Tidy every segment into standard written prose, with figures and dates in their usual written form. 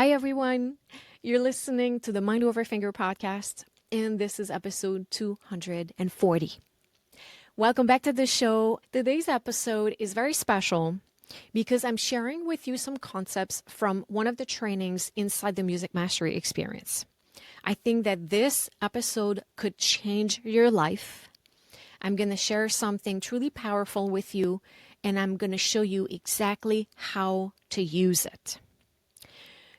Hi, everyone. You're listening to the Mind Over Finger podcast, and this is episode 240. Welcome back to the show. Today's episode is very special because I'm sharing with you some concepts from one of the trainings inside the Music Mastery experience. I think that this episode could change your life. I'm going to share something truly powerful with you, and I'm going to show you exactly how to use it.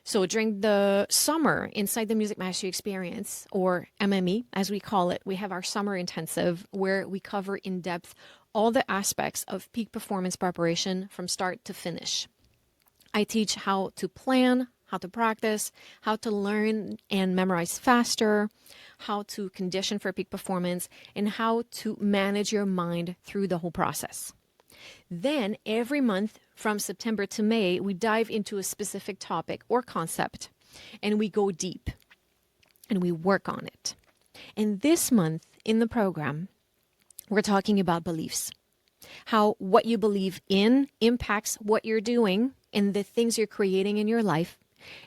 So during the summer inside the Music Mastery Experience, or MME as we call it, we have our summer intensive where we cover in depth all the aspects of peak performance preparation from start to finish. I teach how to plan, how to practice, how to learn and memorize faster, how to condition for peak performance, and how to manage your mind through the whole process. Then every month from September to May, we dive into a specific topic or concept and we go deep and we work on it. And this month in the program, we're talking about beliefs. How what you believe in impacts what you're doing and the things you're creating in your life,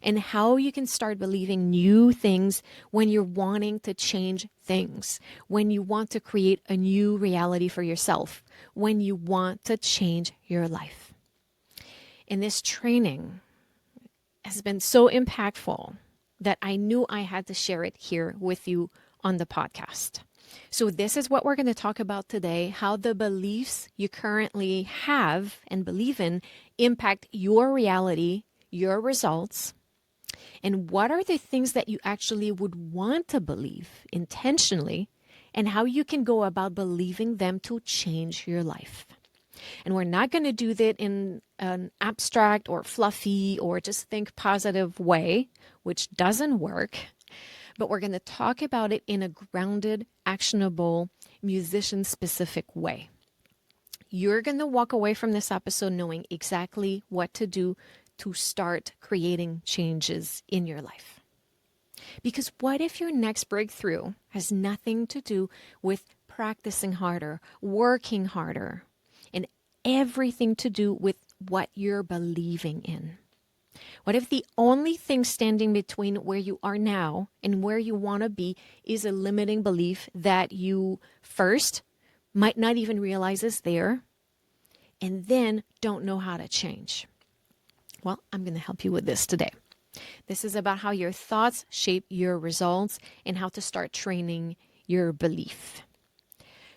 and how you can start believing new things when you're wanting to change things, when you want to create a new reality for yourself, when you want to change your life. And this training has been so impactful that I knew I had to share it here with you on the podcast. So this is what we're going to talk about today, how the beliefs you currently have and believe in impact your reality, your results, and what are the things that you actually would want to believe intentionally, and how you can go about believing them to change your life. And we're not going to do that in an abstract or fluffy or just think positive way, which doesn't work. But we're going to talk about it in a grounded, actionable, musician-specific way. You're going to walk away from this episode knowing exactly what to do to start creating changes in your life. Because what if your next breakthrough has nothing to do with practicing harder, working harder, and everything to do with what you're believing in? What if the only thing standing between where you are now and where you want to be is a limiting belief that you first might not even realize is there, and then don't know how to change? Well, I'm going to help you with this today. This is about how your thoughts shape your results and how to start training your belief.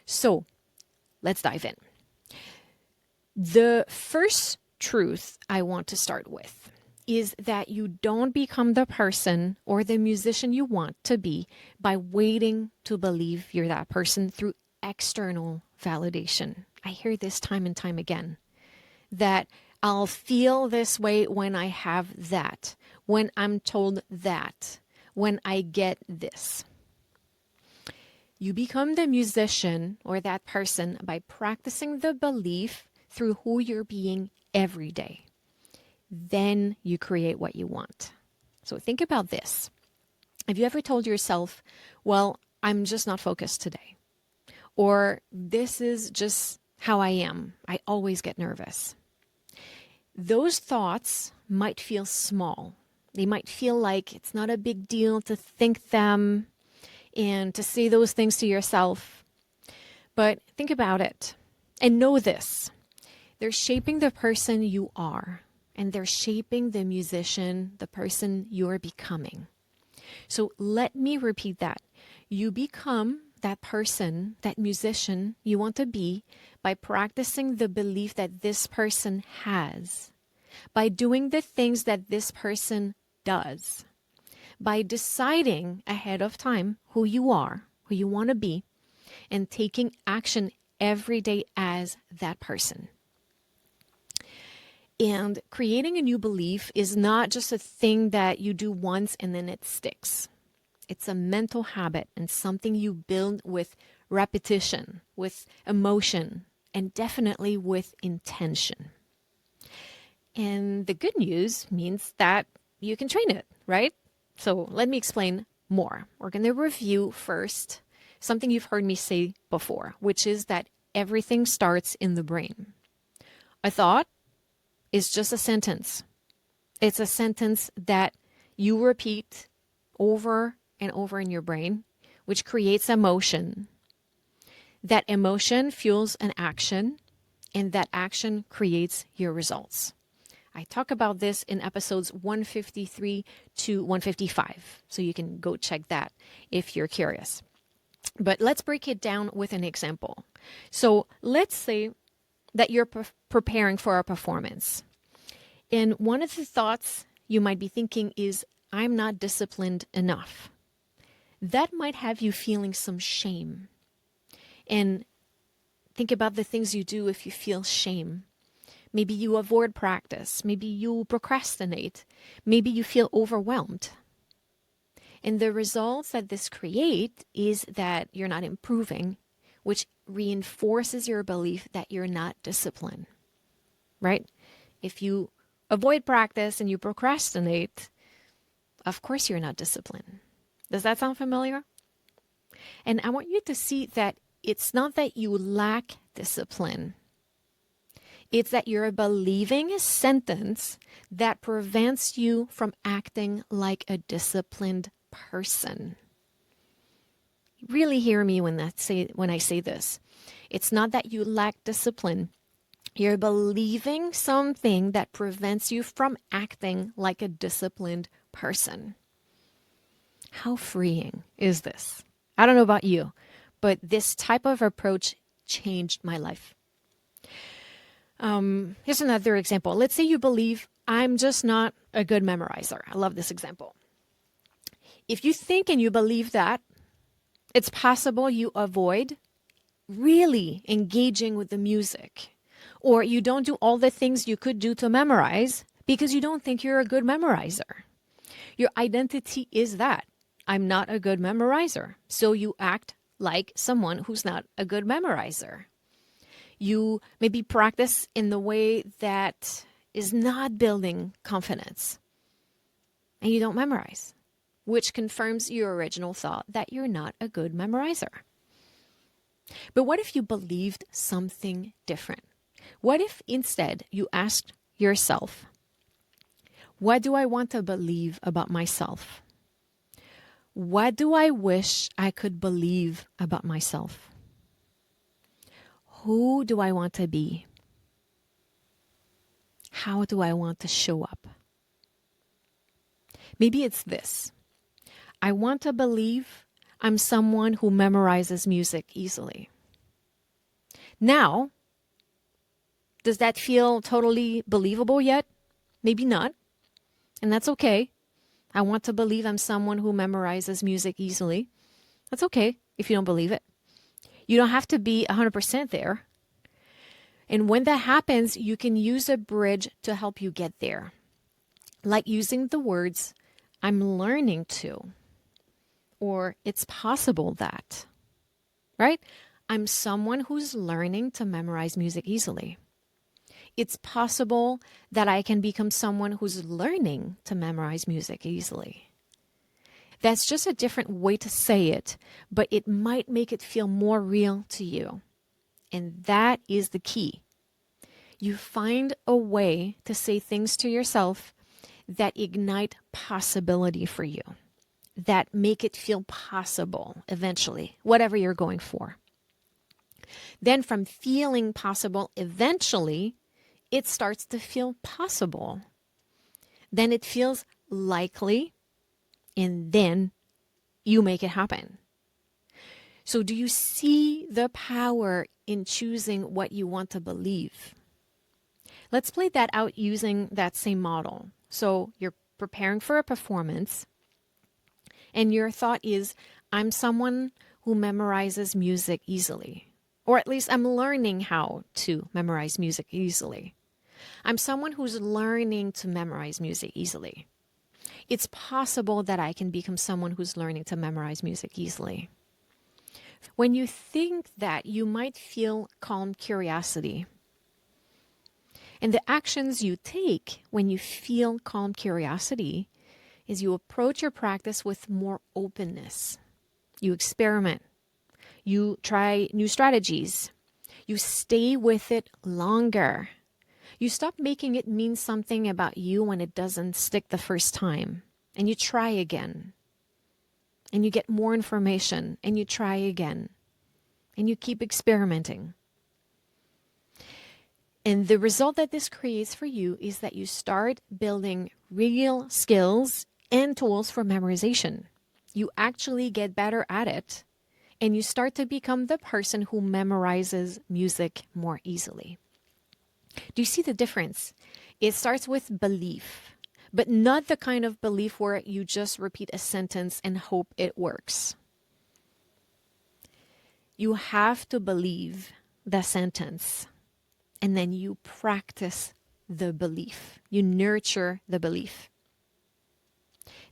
So let's dive in. The first truth I want to start with is that you don't become the person or the musician you want to be by waiting to believe you're that person through external validation. I hear this time and time again, that I'll feel this way when I have that, when I'm told that, when I get this. You become the musician or that person by practicing the belief through who you're being every day. Then you create what you want. So think about this. Have you ever told yourself, well, I'm just not focused today? Or this is just how I am. I always get nervous. Those thoughts might feel small. They might feel like it's not a big deal to think them and to say those things to yourself. But think about it and know this. They're shaping the person you are, and they're shaping the musician, the person you're becoming. So let me repeat that. You become that person, that musician you want to be by practicing the belief that this person has, by doing the things that this person does, by deciding ahead of time who you are, who you want to be, and taking action every day as that person. And creating a new belief is not just a thing that you do once and then it sticks. It's a mental habit and something you build with repetition, with emotion, and definitely with intention. And the good news means that you can train it, right? So let me explain more. We're going to review first something you've heard me say before, which is that everything starts in the brain. A thought is just a sentence. It's a sentence that you repeat over and over in your brain, which creates emotion. That emotion fuels an action, and that action creates your results. I talk about this in episodes 153 to 155, so you can go check that if you're curious. But let's break it down with an example. So let's say that you're preparing for a performance. And one of the thoughts you might be thinking is, I'm not disciplined enough. That might have you feeling some shame. And think about the things you do if you feel shame. Maybe you avoid practice. Maybe you procrastinate. Maybe you feel overwhelmed. And the results that this creates is that you're not improving, which reinforces your belief that you're not disciplined, right? If you avoid practice and you procrastinate, of course you're not disciplined. Does that sound familiar? And I want you to see that it's not that you lack discipline. It's that you're believing a sentence that prevents you from acting like a disciplined person. Really hear me when I say this. It's not that you lack discipline. You're believing something that prevents you from acting like a disciplined person. How freeing is this? I don't know about you, but this type of approach changed my life. Here's another example. Let's say you believe, I'm just not a good memorizer. I love this example. If you think and you believe that, it's possible you avoid really engaging with the music, or you don't do all the things you could do to memorize because you don't think you're a good memorizer. Your identity is that I'm not a good memorizer. So you act like someone who's not a good memorizer. You maybe practice in the way that is not building confidence, and you don't memorize, which confirms your original thought that you're not a good memorizer. But what if you believed something different? What if instead you asked yourself, what do I want to believe about myself? What do I wish I could believe about myself? Who do I want to be? How do I want to show up? Maybe it's this. I want to believe I'm someone who memorizes music easily. Now, does that feel totally believable yet? Maybe not. And that's okay. I want to believe I'm someone who memorizes music easily. That's okay if you don't believe it. You don't have to be 100% there. And when that happens, you can use a bridge to help you get there. Like using the words, I'm learning to, or it's possible that, right? I'm someone who's learning to memorize music easily. It's possible that I can become someone who's learning to memorize music easily. That's just a different way to say it, but it might make it feel more real to you. And that is the key. You find a way to say things to yourself that ignite possibility for you, that make it feel possible eventually, whatever you're going for. Then from feeling possible eventually, it starts to feel possible. Then it feels likely, and then you make it happen. So do you see the power in choosing what you want to believe? Let's play that out using that same model. So you're preparing for a performance, and your thought is, I'm someone who memorizes music easily. Or at least I'm learning how to memorize music easily. I'm someone who's learning to memorize music easily. It's possible that I can become someone who's learning to memorize music easily. When you think that, you might feel calm curiosity. And the actions you take when you feel calm curiosity is you approach your practice with more openness. You experiment. You try new strategies. You stay with it longer. You stop making it mean something about you when it doesn't stick the first time. and you try again, and you get more information, and you try again, and you keep experimenting. And the result that this creates for you is that you start building real skills and tools for memorization. You actually get better at it, and you start to become the person who memorizes music more easily. Do you see the difference? It starts with belief, but not the kind of belief where you just repeat a sentence and hope it works. You have to believe the sentence, and then you practice the belief. You nurture the belief.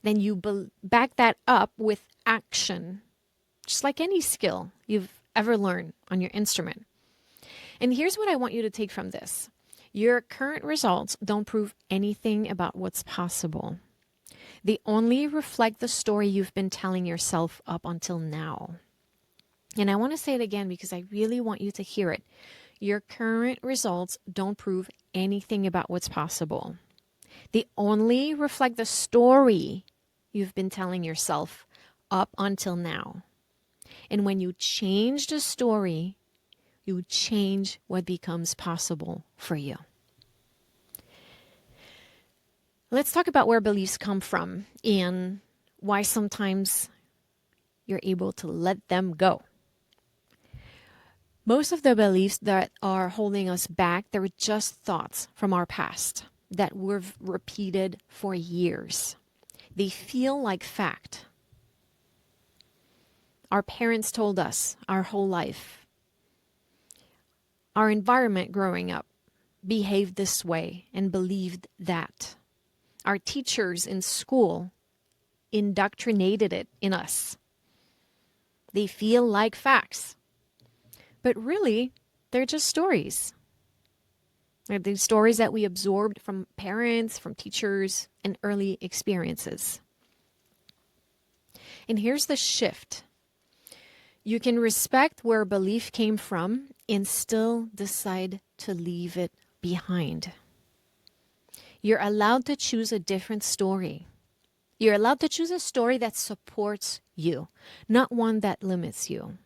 Then you back that up with action, just like any skill you've ever learned on your instrument. And here's what I want you to take from this. Your current results don't prove anything about what's possible. They only reflect the story you've been telling yourself up until now. And I want to say it again because I really want you to hear it. Your current results don't prove anything about what's possible. They only reflect the story you've been telling yourself up until now. And when you change the story, you change what becomes possible for you. Let's talk about where beliefs come from and why sometimes you're able to let them go. Most of the beliefs that are holding us back, they're just thoughts from our past that we've repeated for years. They feel like fact. Our parents told us our whole life. Our environment growing up behaved this way and believed that. Our teachers in school indoctrinated it in us. They feel like facts. But really, they're just stories. They're the stories that we absorbed from parents, from teachers, and early experiences. And here's the shift. You can respect where belief came from and still decide to leave it behind. You're allowed to choose a different story. You're allowed to choose a story that supports you, not one that limits you.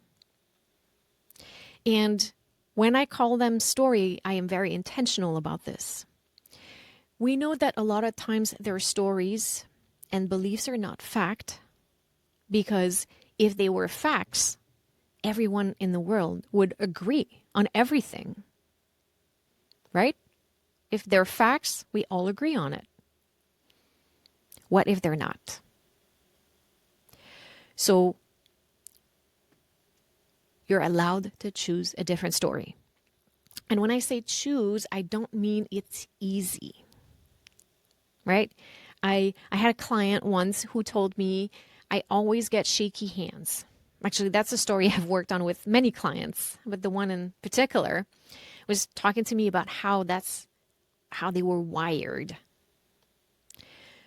And when I call them story, I am very intentional about this. We know that a lot of times their stories and beliefs are not fact, because if they were facts, everyone in the world would agree on everything, right? If they're facts, we all agree on it. What if they're not? So you're allowed to choose a different story. And when I say choose, I don't mean it's easy, right? I had a client once who told me I always get shaky hands. Actually, that's a story I've worked on with many clients, but the one in particular was talking to me about how that's how they were wired.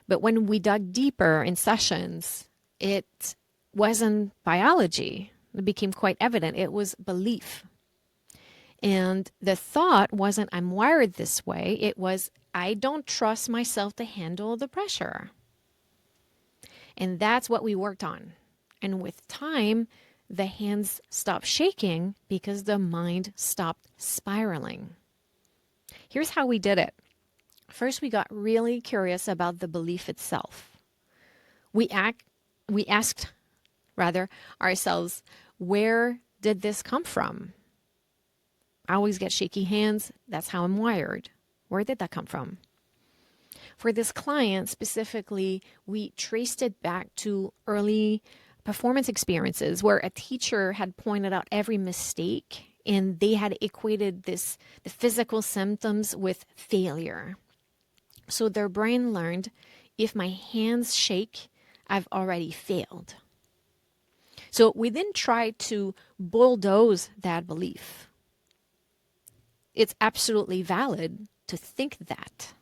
But when we dug deeper in sessions, it wasn't biology. It became quite evident. It was belief. And the thought wasn't, I'm wired this way. It was, I don't trust myself to handle the pressure. And that's what we worked on. And with time, the hands stopped shaking because the mind stopped spiraling. Here's how we did it. First, we got really curious about the belief itself. We asked ourselves, where did this come from? I always get shaky hands. That's how I'm wired. Where did that come from? For this client specifically, we traced it back to early performance experiences where a teacher had pointed out every mistake and they had equated the physical symptoms with failure. So their brain learned, if my hands shake, I've already failed. So we then tried to bulldoze that belief. It's absolutely valid to think that,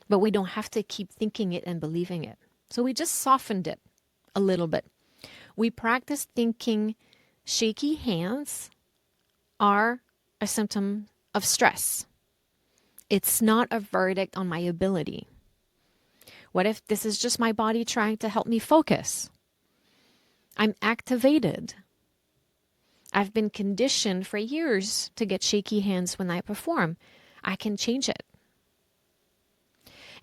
but we don't have to keep thinking it and believing it. So we just softened it a little bit. We practiced thinking shaky hands are a symptom of stress. It's not a verdict on my ability. What if this is just my body trying to help me focus? I'm activated. I've been conditioned for years to get shaky hands when I perform. I can change it.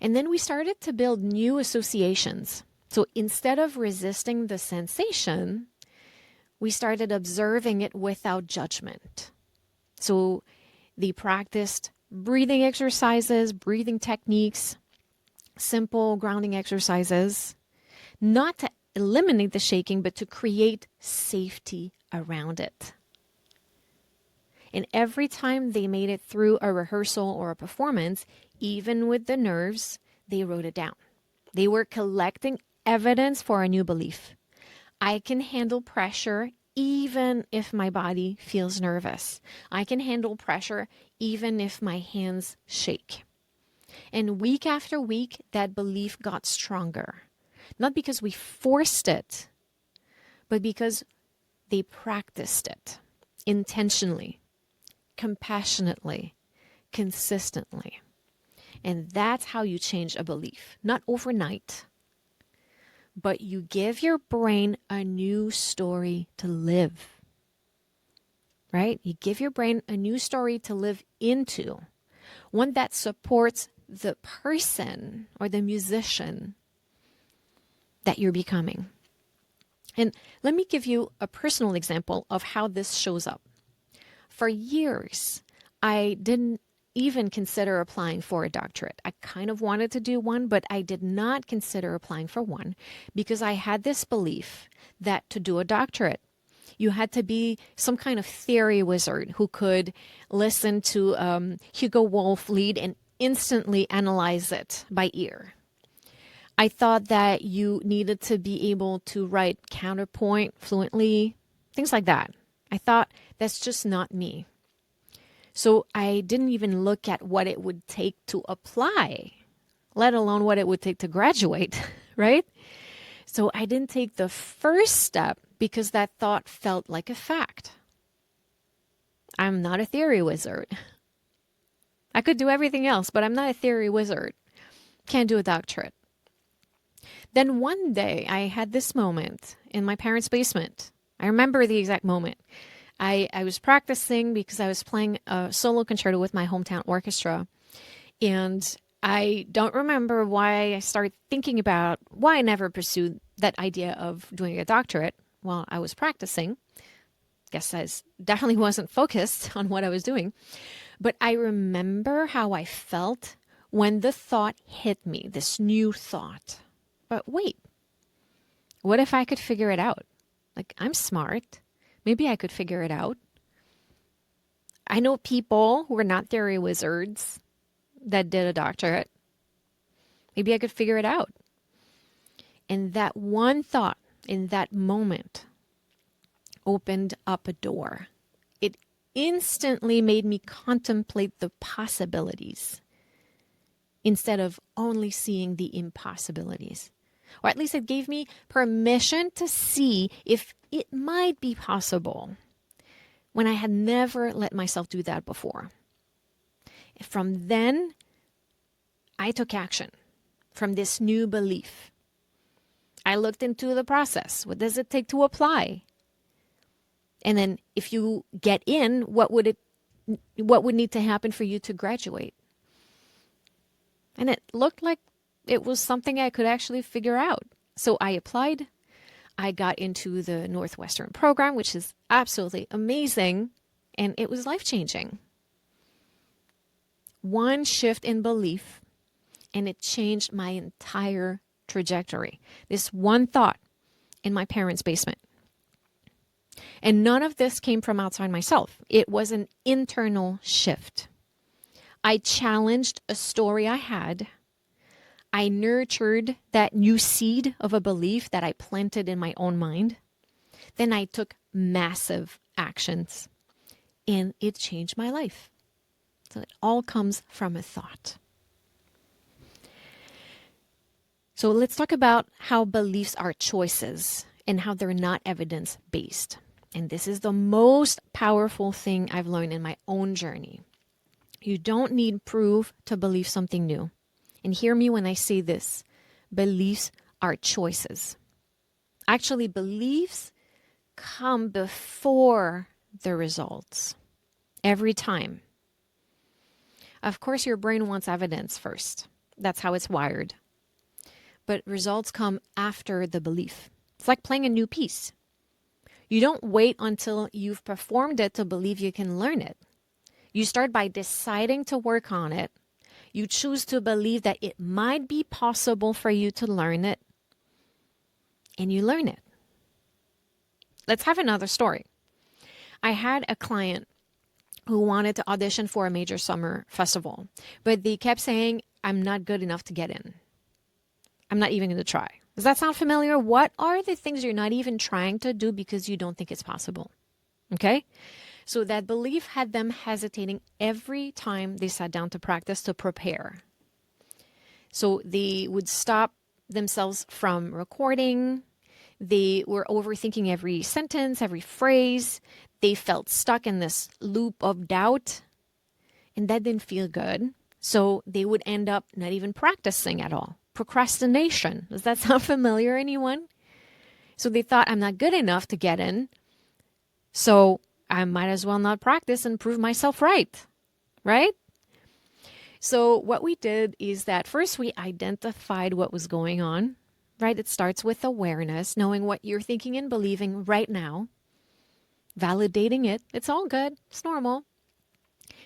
And then we started to build new associations. So instead of resisting the sensation, we started observing it without judgment. So they practiced breathing exercises, breathing techniques, simple grounding exercises, not to eliminate the shaking, but to create safety around it. And every time they made it through a rehearsal or a performance, even with the nerves, they wrote it down. They were collecting evidence for a new belief. I can handle pressure even if my body feels nervous. I can handle pressure even if my hands shake. And week after week, that belief got stronger. Not because we forced it, but because they practiced it intentionally, compassionately, consistently. And that's how you change a belief. Not overnight, but you give your brain a new story to live. Right? You give your brain a new story to live into, one that supports the person or the musician that you're becoming. And let me give you a personal example of how this shows up. For years, I didn't even consider applying for a doctorate. I kind of wanted to do one, but I did not consider applying for one because I had this belief that to do a doctorate, you had to be some kind of theory wizard who could listen to Hugo Wolf lead and instantly analyze it by ear. I thought that you needed to be able to write counterpoint fluently, things like that. I thought that's just not me. So I didn't even look at what it would take to apply, let alone what it would take to graduate, right? So I didn't take the first step because that thought felt like a fact. I'm not a theory wizard. I could do everything else, but I'm not a theory wizard. Can't do a doctorate. Then one day I had this moment in my parents' basement. I remember the exact moment. I was practicing because I was playing a solo concerto with my hometown orchestra. And I don't remember why I started thinking about why I never pursued that idea of doing a doctorate while I was practicing. Guess I definitely wasn't focused on what I was doing. But I remember how I felt when the thought hit me, this new thought. But wait, what if I could figure it out? Like, I'm smart. Maybe I could figure it out. I know people who are not theory wizards that did a doctorate. Maybe I could figure it out. And that one thought in that moment opened up a door. It instantly made me contemplate the possibilities instead of only seeing the impossibilities. Or at least it gave me permission to see if it might be possible when I had never let myself do that before. From then, I took action from this new belief. I looked into the process. What does it take to apply? And then if you get in, what would need to happen for you to graduate? And it looked like it was something I could actually figure out. So I applied. I got into the Northwestern program, which is absolutely amazing. And it was life-changing. One shift in belief, and it changed my entire trajectory. This one thought in my parents' basement. And none of this came from outside myself. It was an internal shift. I challenged a story I had. I nurtured that new seed of a belief that I planted in my own mind. Then I took massive actions, and it changed my life. So it all comes from a thought. So let's talk about how beliefs are choices and how they're not evidence-based. And this is the most powerful thing I've learned in my own journey. You don't need proof to believe something new. And hear me when I say this. beliefs are choices. Actually, beliefs come before the results every time. Of course, your brain wants evidence first. That's how it's wired. But results come after the belief. It's like playing a new piece. You don't wait until you've performed it to believe you can learn it. You start by deciding to work on it. You choose to believe that it might be possible for you to learn it, and you learn it. Let's have another story. I had a client who wanted to audition for a major summer festival, but they kept saying, I'm not good enough to get in. I'm not even going to try. Does that sound familiar? What are the things you're not even trying to do because you don't think it's possible? Okay? So that belief had them hesitating every time they sat down to practice, to prepare. So they would stop themselves from recording. They were overthinking every sentence, every phrase. They felt stuck in this loop of doubt, and that didn't feel good. So they would end up not even practicing at all. Procrastination. Does that sound familiar, anyone? So they thought, I'm not good enough to get in, so I might as well not practice and prove myself right? So what we did is that first we identified what was going on, right? It starts with awareness, knowing what you're thinking and believing right now, validating it. It's all good. It's normal.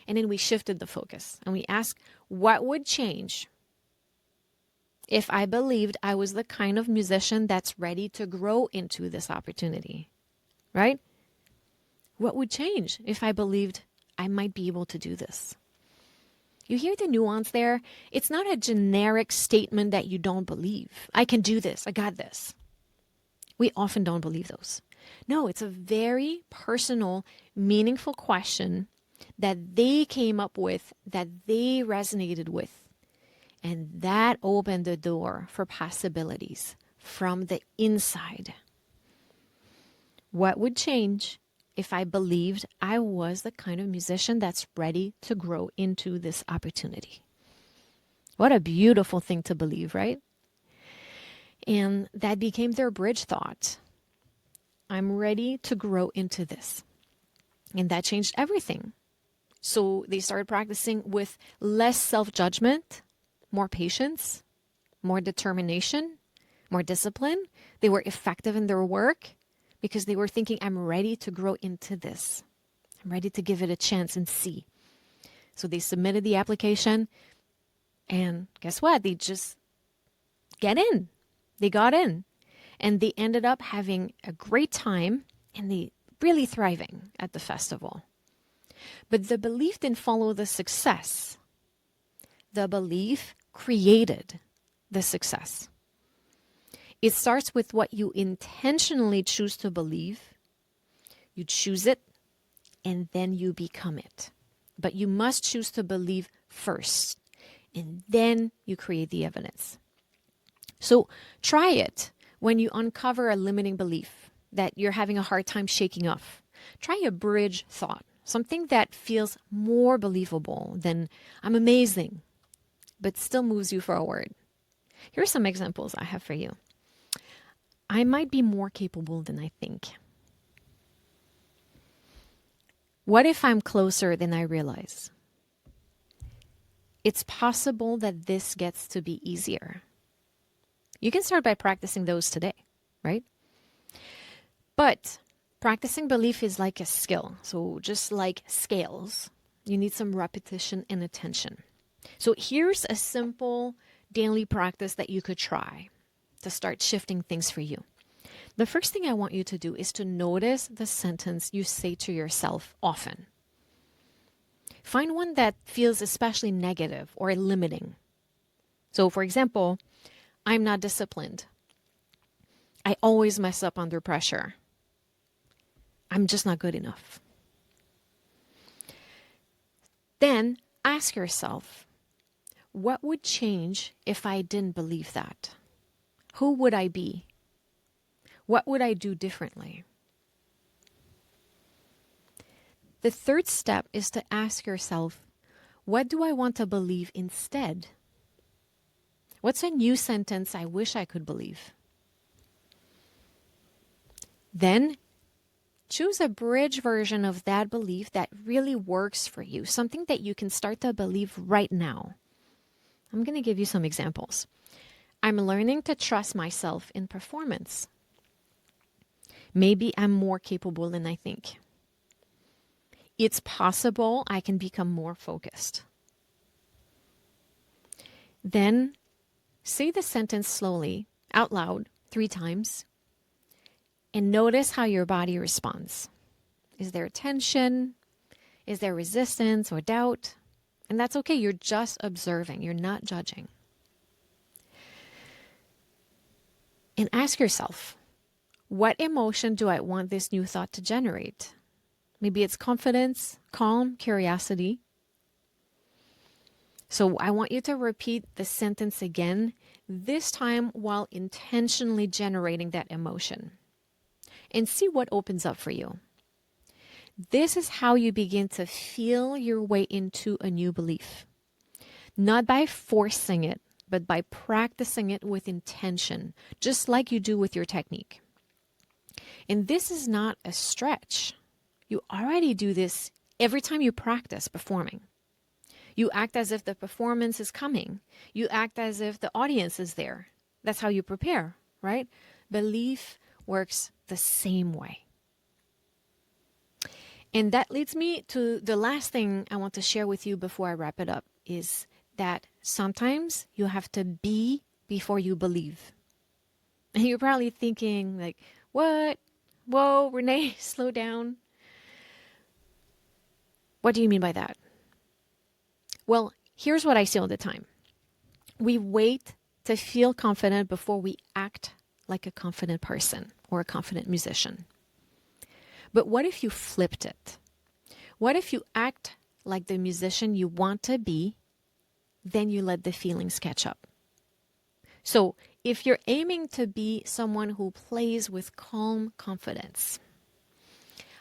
And then we shifted the focus and we asked, what would change if I believed I was the kind of musician that's ready to grow into this opportunity, right? What would change if I believed I might be able to do this? You hear the nuance there? It's not a generic statement that you don't believe. I can do this. I got this. We often don't believe those. No, it's a very personal, meaningful question that they came up with, that they resonated with. And that opened the door for possibilities from the inside. What would change if I believed I was the kind of musician that's ready to grow into this opportunity? What a beautiful thing to believe, right? And that became their bridge thought. I'm ready to grow into this. And that changed everything. So they started practicing with less self-judgment, more patience, more determination, more discipline. They were effective in their work because they were thinking, I'm ready to grow into this. I'm ready to give it a chance and see. So they submitted the application, and guess what? They just get in. They got in, and they ended up having a great time, and they really thriving at the festival. But the belief didn't follow the success. The belief created the success. It starts with what you intentionally choose to believe. You choose it, and then you become it. But you must choose to believe first, and then you create the evidence. So try it when you uncover a limiting belief that you're having a hard time shaking off. Try a bridge thought, something that feels more believable than I'm amazing, but still moves you forward. Here are some examples I have for you. I might be more capable than I think. What if I'm closer than I realize? It's possible that this gets to be easier. You can start by practicing those today, right? But practicing belief is like a skill. So just like scales, you need some repetition and attention. So here's a simple daily practice that you could try to start shifting things for you. The first thing I want you to do is to notice the sentence you say to yourself often. Find one that feels especially negative or limiting. So for example, I'm not disciplined. I always mess up under pressure. I'm just not good enough. Then ask yourself, what would change if I didn't believe that? Who would I be? What would I do differently? The third step is to ask yourself, what do I want to believe instead? What's a new sentence I wish I could believe? Then choose a bridge version of that belief that really works for you, something that you can start to believe right now. I'm going to give you some examples. I'm learning to trust myself in performance. Maybe I'm more capable than I think. It's possible I can become more focused. Then say the sentence slowly, out loud, 3 times, and notice how your body responds. Is there tension? Is there resistance or doubt? And that's okay. You're just observing. You're not judging. And ask yourself, what emotion do I want this new thought to generate? Maybe it's confidence, calm, curiosity. So I want you to repeat the sentence again, this time while intentionally generating that emotion. And see what opens up for you. This is how you begin to feel your way into a new belief. Not by forcing it, but by practicing it with intention, just like you do with your technique. And this is not a stretch. You already do this every time you practice performing. You act as if the performance is coming. You act as if the audience is there. That's how you prepare, right? Belief works the same way. And that leads me to the last thing I want to share with you before I wrap it up is that sometimes you have to be before you believe. And you're probably thinking like, what? Whoa, Renee, slow down. What do you mean by that? Well, here's what I see all the time. We wait to feel confident before we act like a confident person or a confident musician. But what if you flipped it? What if you act like the musician you want to be, then you let the feelings catch up? So if you're aiming to be someone who plays with calm confidence,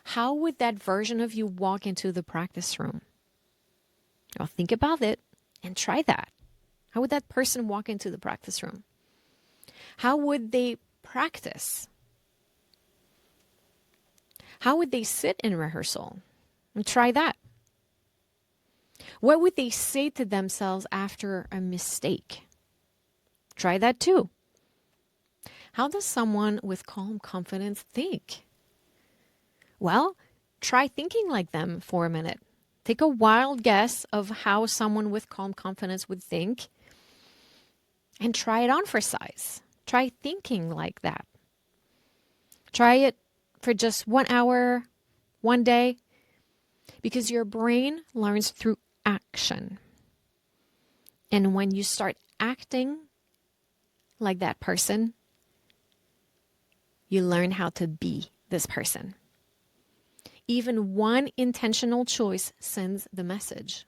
how would that version of you walk into the practice room? Well, think about it and try that. How would that person walk into the practice room? How would they practice? How would they sit in rehearsal? And try that. What would they say to themselves after a mistake? Try that too. How does someone with calm confidence think? Well, try thinking like them for a minute. Take a wild guess of how someone with calm confidence would think and try it on for size. Try thinking like that. Try it for just 1 hour, 1 day, because your brain learns through action. And when you start acting like that person, you learn how to be this person. Even one intentional choice sends the message.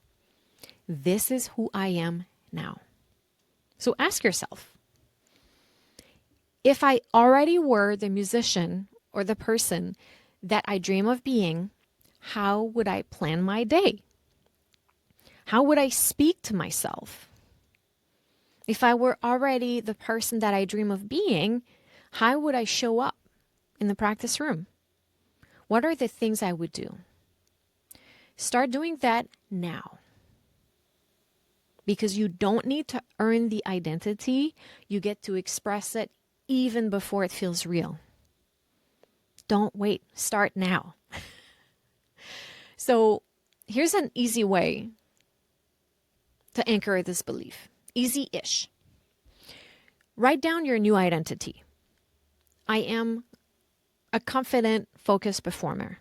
This is who I am now. So ask yourself, if I already were the musician or the person that I dream of being, how would I plan my day? How would I speak to myself? If I were already the person that I dream of being, how would I show up in the practice room? What are the things I would do? Start doing that now. Because you don't need to earn the identity. You get to express it even before it feels real. Don't wait. Start now. So here's an easy way to anchor this belief. Easy-ish. Write down your new identity. I am a confident, focused performer.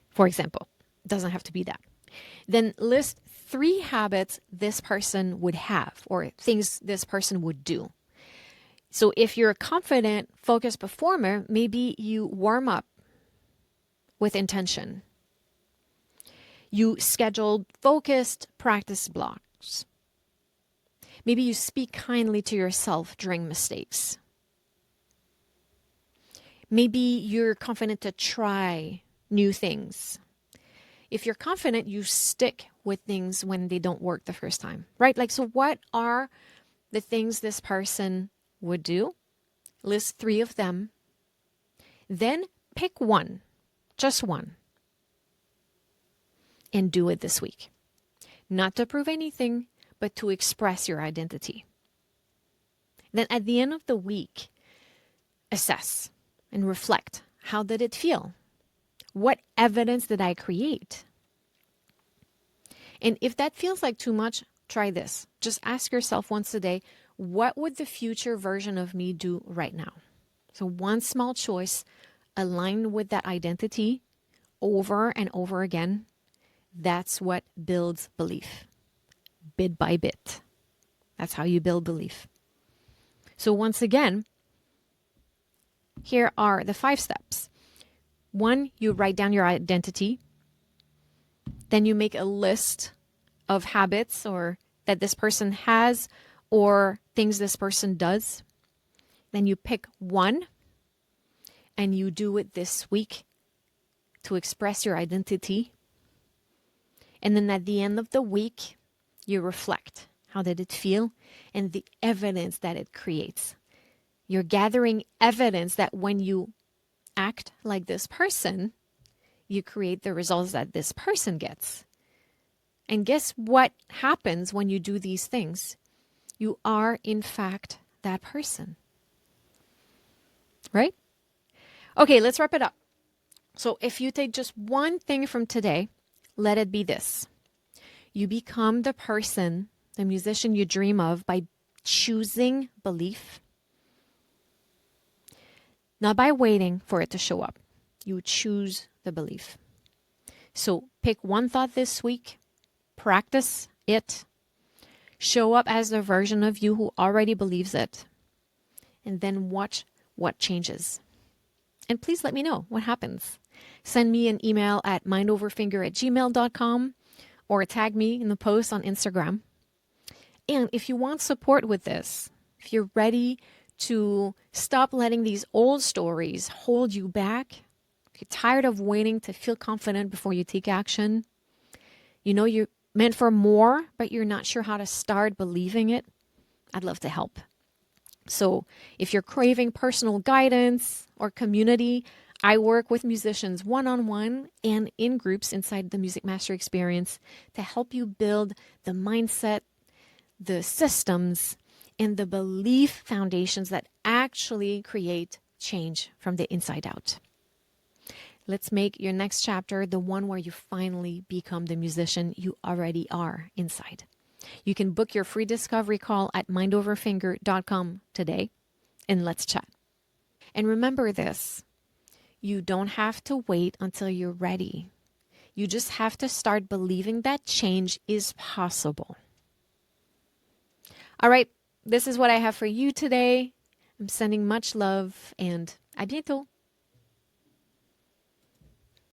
For example, it doesn't have to be that. Then list 3 habits this person would have or things this person would do. So if you're a confident, focused performer, maybe you warm up with intention. You scheduled focused practice blocks. Maybe you speak kindly to yourself during mistakes. Maybe you're confident to try new things. If you're confident, you stick with things when they don't work the first time, right? Like, so what are the things this person would do. List 3 of them. Then pick one, just one, and do it this week. Not to prove anything, but to express your identity. Then at the end of the week, assess and reflect. How did it feel? What evidence did I create? And if that feels like too much, try this. Just ask yourself once a day, what would the future version of me do right now? So one small choice aligned with that identity over and over again, that's what builds belief, bit by bit. That's how you build belief. So once again, here are the 5 steps. 1, you write down your identity. Then you make a list of habits or that this person has or things this person does. Then you pick one and you do it this week to express your identity. And then at the end of the week, you reflect. How did it feel? And the evidence that it creates. You're gathering evidence that when you act like this person, you create the results that this person gets. And guess what happens when you do these things? You are, in fact, that person. Right? Okay, let's wrap it up. So if you take just one thing from today, let it be this. You become the person, the musician you dream of by choosing belief, not by waiting for it to show up. You choose the belief. So pick one thought this week, practice it, show up as the version of you who already believes it, and then watch what changes. And please let me know what happens. Send me an email at mindoverfinger@gmail.com or tag me in the post on Instagram. And if you want support with this, if you're ready to stop letting these old stories hold you back, if you're tired of waiting to feel confident before you take action, you know you're meant for more, but you're not sure how to start believing it, I'd love to help. So if you're craving personal guidance or community, I work with musicians one-on-one and in groups inside the Music Mastery Experience to help you build the mindset, the systems, and the belief foundations that actually create change from the inside out. Let's make your next chapter the one where you finally become the musician you already are inside. You can book your free discovery call at mindoverfinger.com today, and let's chat. And remember this, you don't have to wait until you're ready. You just have to start believing that change is possible. All right, this is what I have for you today. I'm sending much love and à bientôt.